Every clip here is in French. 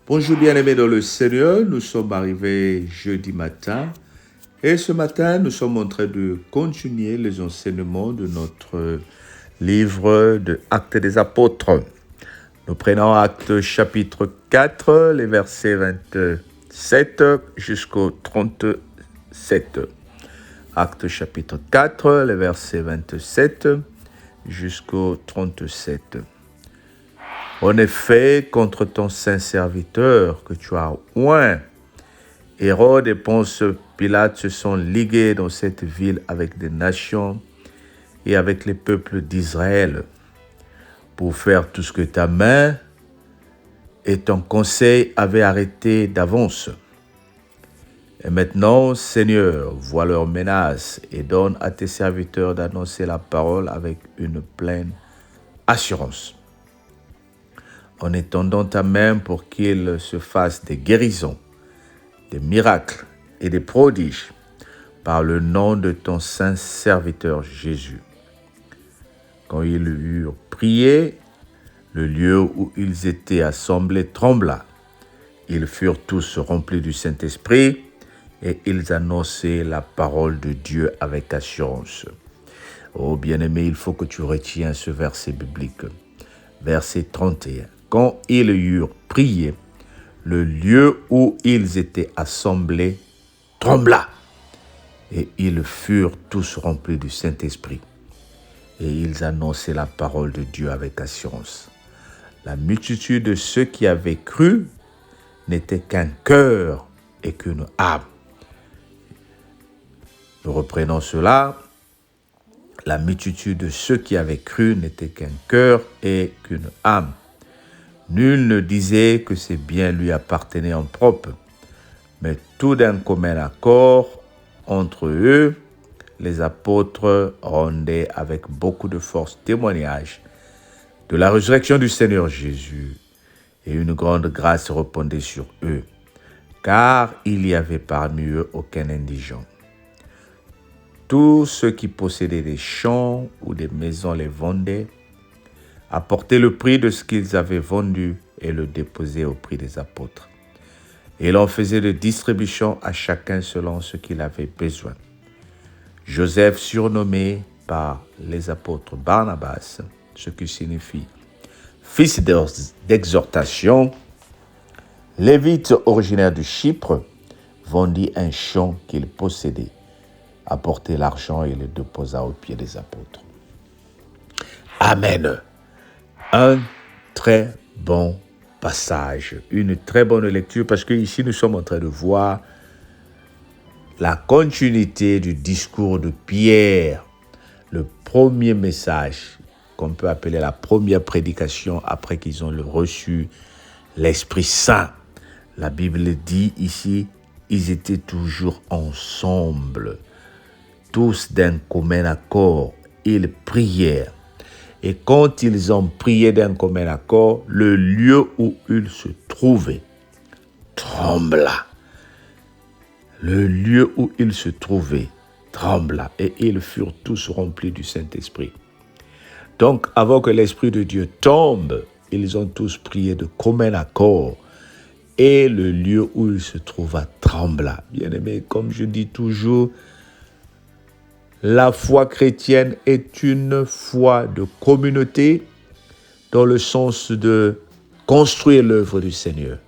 Bonjour bien-aimés dans le Seigneur, nous sommes arrivés jeudi matin et ce matin nous sommes en train de continuer les enseignements de notre livre de Actes des Apôtres. Nous prenons Actes chapitre 4, les versets 27 jusqu'au 37. Actes chapitre 4, les versets 27 jusqu'au 37. En effet, contre ton saint serviteur que tu as oint, Hérode et Ponce Pilate se sont ligués dans cette ville avec des nations et avec les peuples d'Israël pour faire tout ce que ta main et ton conseil avaient arrêté d'avance. Et maintenant, Seigneur, vois leurs menaces et donne à tes serviteurs d'annoncer la parole avec une pleine assurance. En étendant ta main pour qu'il se fasse des guérisons, des miracles et des prodiges par le nom de ton saint serviteur Jésus. Quand ils eurent prié, le lieu où ils étaient assemblés trembla. Ils furent tous remplis du Saint-Esprit et ils annonçaient la parole de Dieu avec assurance. Oh bien-aimé, il faut que tu retiens ce verset biblique. Verset 31. Quand ils eurent prié, le lieu où ils étaient assemblés trembla. Et ils furent tous remplis du Saint-Esprit. Et ils annonçaient la parole de Dieu avec assurance. La multitude de ceux qui avaient cru n'était qu'un cœur et qu'une âme. Nous reprenons cela. La multitude de ceux qui avaient cru n'était qu'un cœur et qu'une âme. Nul ne disait que ses biens lui appartenaient en propre, mais tout d'un commun accord entre eux, les apôtres rendaient avec beaucoup de force témoignage de la résurrection du Seigneur Jésus, et une grande grâce répandait sur eux, car il n'y avait parmi eux aucun indigent. Tous ceux qui possédaient des champs ou des maisons les vendaient, apportaient le prix de ce qu'ils avaient vendu et le déposaient au prix des apôtres. Et l'on faisait de distribution à chacun selon ce qu'il avait besoin. Joseph, surnommé par les apôtres Barnabas, ce qui signifie fils d'exhortation, lévite originaire de Chypre, vendit un champ qu'il possédait, apportait l'argent et le déposa aux pieds des apôtres. Amen. Un très bon passage, une très bonne lecture, parce que ici nous sommes en train de voir la continuité du discours de Pierre, le premier message qu'on peut appeler la première prédication après qu'ils ont reçu l'Esprit Saint. La Bible dit ici, ils étaient toujours ensemble, tous d'un commun accord, ils prièrent. Et quand ils ont prié d'un commun accord, le lieu où ils se trouvaient trembla. Le lieu où ils se trouvaient trembla. Et ils furent tous remplis du Saint-Esprit. Donc, avant que l'Esprit de Dieu tombe, ils ont tous prié de commun accord. Et le lieu où ils se trouvaient trembla. Bien-aimés, comme je dis toujours, la foi chrétienne est une foi de communauté dans le sens de construire l'œuvre du Seigneur.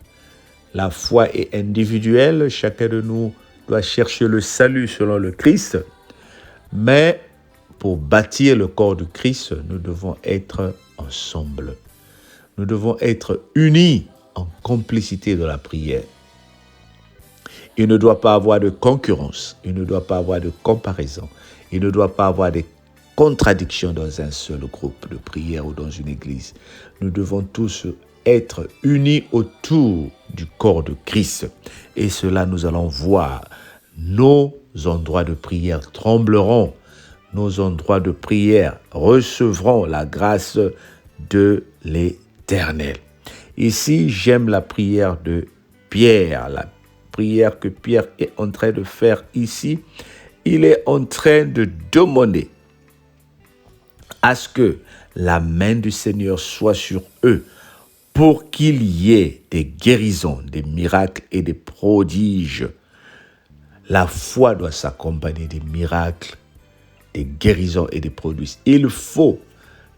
La foi est individuelle, chacun de nous doit chercher le salut selon le Christ, mais pour bâtir le corps de Christ, nous devons être ensemble. Nous devons être unis en complicité de la prière. Il ne doit pas avoir de concurrence, il ne doit pas avoir de comparaison. Il ne doit pas avoir de contradictions dans un seul groupe de prière ou dans une église. Nous devons tous être unis autour du corps de Christ. Et cela, nous allons voir. Nos endroits de prière trembleront. Nos endroits de prière recevront la grâce de l'Éternel. Ici, j'aime la prière de Pierre, la prière que Pierre est en train de faire ici. Il est en train de demander à ce que la main du Seigneur soit sur eux pour qu'il y ait des guérisons, des miracles et des prodiges. La foi doit s'accompagner des miracles, des guérisons et des prodiges. Il faut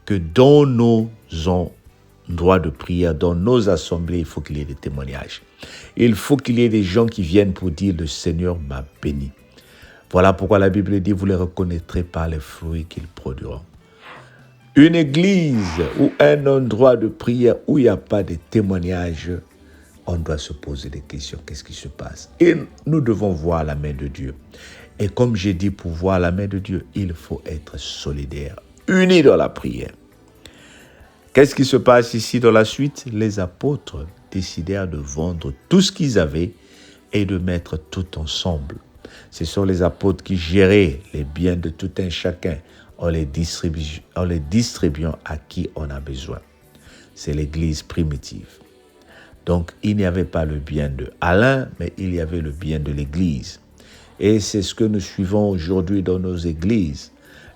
que dans nos endroits de prière, dans nos assemblées, il faut qu'il y ait des témoignages. Il faut qu'il y ait des gens qui viennent pour dire « Le Seigneur m'a béni ». Voilà pourquoi la Bible dit « Vous les reconnaîtrez par les fruits qu'ils produiront ». Une église ou un endroit de prière où il n'y a pas de témoignages, on doit se poser des questions. Qu'est-ce qui se passe? Et nous devons voir la main de Dieu. Et comme j'ai dit, pour voir la main de Dieu, il faut être solidaire, unis dans la prière. Qu'est-ce qui se passe ici dans la suite? Les apôtres décidèrent de vendre tout ce qu'ils avaient et de mettre tout ensemble. Ce sont les apôtres qui géraient les biens de tout un chacun en les distribuant à qui on a besoin. C'est l'église primitive. Donc, il n'y avait pas le bien de Alain, mais il y avait le bien de l'église. Et c'est ce que nous suivons aujourd'hui dans nos églises.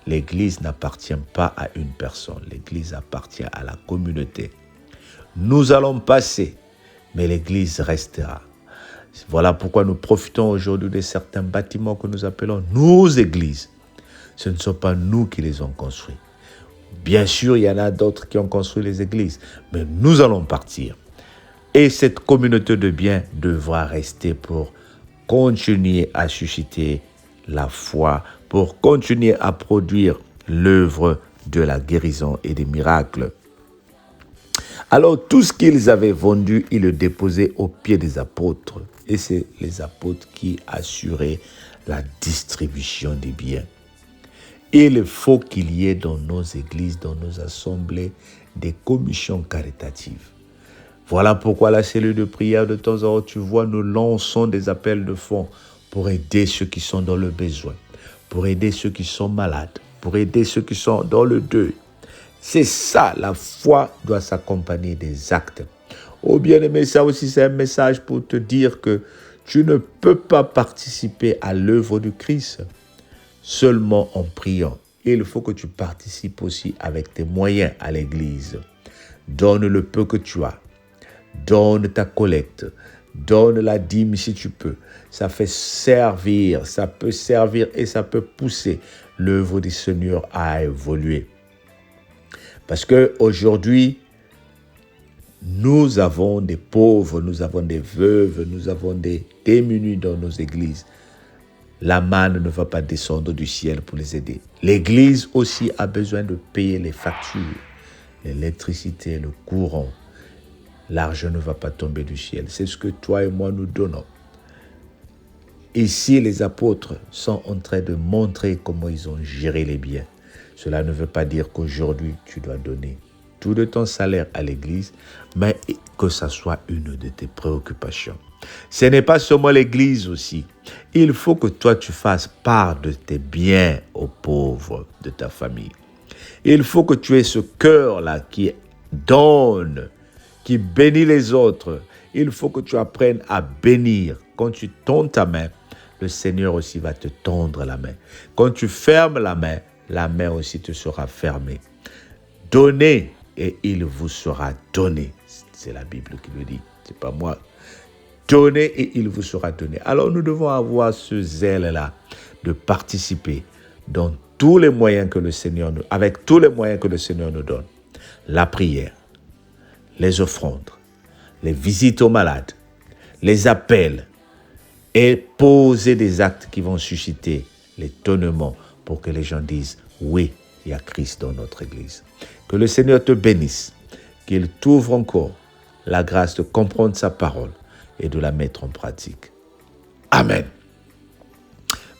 L'église n'appartient pas à une personne. L'église appartient à la communauté. Nous allons passer, mais l'église restera. Voilà pourquoi nous profitons aujourd'hui de certains bâtiments que nous appelons nos églises. Ce ne sont pas nous qui les avons construits. Bien sûr, il y en a d'autres qui ont construit les églises, mais nous allons partir. Et cette communauté de biens devra rester pour continuer à susciter la foi, pour continuer à produire l'œuvre de la guérison et des miracles. Alors, tout ce qu'ils avaient vendu, ils le déposaient aux pieds des apôtres. Et c'est les apôtres qui assuraient la distribution des biens. Il faut qu'il y ait dans nos églises, dans nos assemblées, des commissions caritatives. Voilà pourquoi la cellule de prière, de temps en temps, tu vois, nous lançons des appels de fonds pour aider ceux qui sont dans le besoin, pour aider ceux qui sont malades, pour aider ceux qui sont dans le deuil. C'est ça, la foi doit s'accompagner des actes. Oh bien-aimé, ça aussi c'est un message pour te dire que tu ne peux pas participer à l'œuvre du Christ seulement en priant. Il faut que tu participes aussi avec tes moyens à l'église. Donne le peu que tu as. Donne ta collecte. Donne la dîme si tu peux. Ça fait servir, ça peut servir et ça peut pousser l'œuvre du Seigneur à évoluer. Parce qu'aujourd'hui, nous avons des pauvres, nous avons des veuves, nous avons des démunis dans nos églises. La manne ne va pas descendre du ciel pour les aider. L'église aussi a besoin de payer les factures, l'électricité, le courant. L'argent ne va pas tomber du ciel. C'est ce que toi et moi nous donnons. Ici, les apôtres sont en train de montrer comment ils ont géré les biens. Cela ne veut pas dire qu'aujourd'hui, tu dois donner tout de ton salaire à l'église, mais que ça soit une de tes préoccupations. Ce n'est pas seulement l'église aussi. Il faut que toi, tu fasses part de tes biens aux pauvres de ta famille. Il faut que tu aies ce cœur-là qui donne, qui bénit les autres. Il faut que tu apprennes à bénir. Quand tu tends ta main, le Seigneur aussi va te tendre la main. Quand tu fermes la main aussi te sera fermée. Donnez et il vous sera donné. C'est la Bible qui le dit, c'est pas moi. Donnez et il vous sera donné. Alors nous devons avoir ce zèle-là de participer dans tous les moyens que le Seigneur avec tous les moyens que le Seigneur nous donne. La prière, les offrandes, les visites aux malades, les appels et poser des actes qui vont susciter l'étonnement pour que les gens disent « Oui, il y a Christ dans notre Église ». Que le Seigneur te bénisse, qu'il t'ouvre encore la grâce de comprendre sa parole et de la mettre en pratique. Amen.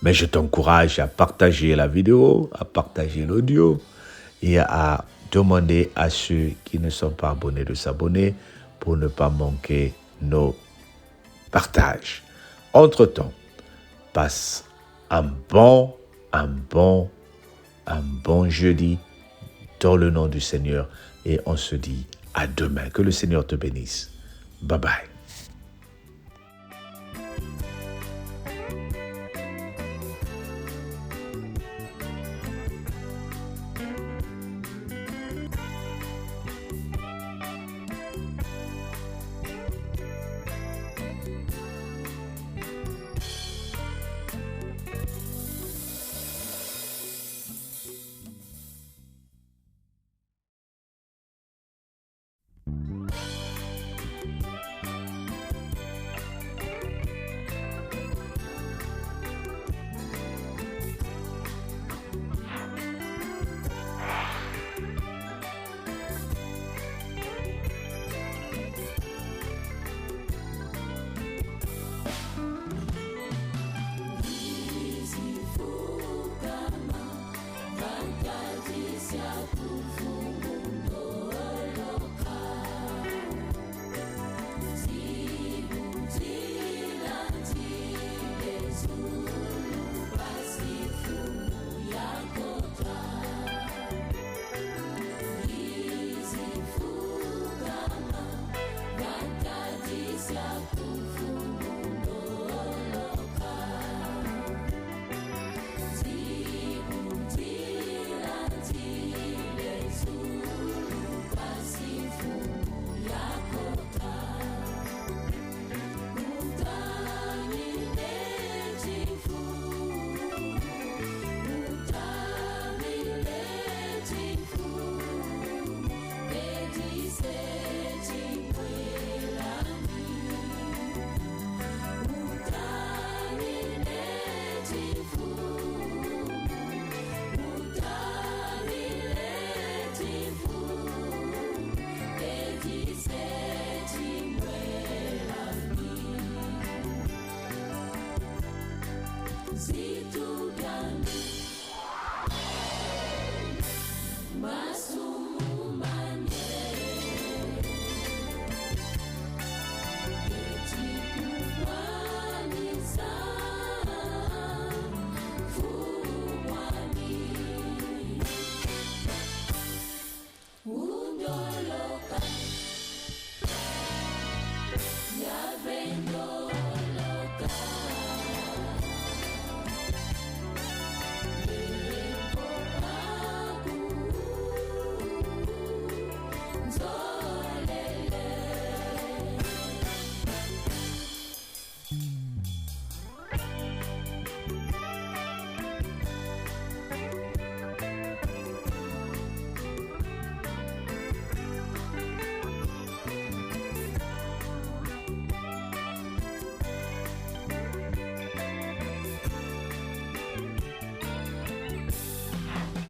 Mais je t'encourage à partager la vidéo, à partager l'audio et à demander à ceux qui ne sont pas abonnés de s'abonner pour ne pas manquer nos partages. Entre-temps, passe un bon jeudi dans le nom du Seigneur et on se dit à demain. Que le Seigneur te bénisse. Bye bye. See